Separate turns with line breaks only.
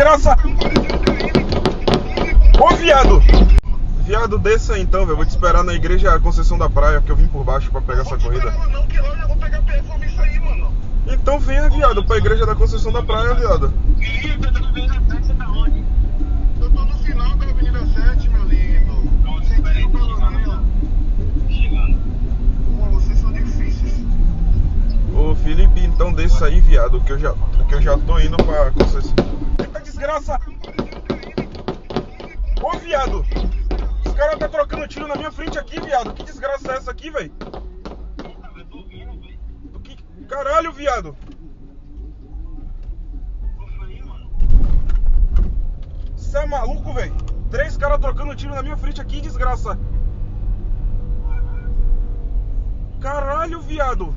desgraça! Ô, viado! Viado, desça aí então, velho. Vou te esperar na igreja Conceição da Praia, que eu vim por baixo pra pegar essa corrida.
Não, que lá eu vou pegar perfume isso aí, mano.
Então venha, viado, pra igreja da Conceição da Praia, viado.
Ih, eu tô na Avenida 7, você tá onde? Eu tô no final da Avenida 7, meu lindo. Sentindo Calorinha. Chegando. Pô, vocês são difíceis.
Ô, Felipe, então desça aí, viado, que eu já tô indo pra Conceição. Eita desgraça! Ô, viado! Os caras tá trocando tiro na minha frente aqui, viado. Que desgraça é essa aqui, velho? Caralho, viado! Você é maluco, velho? 3 caras trocando tiro na minha frente aqui, desgraça! Caralho, viado!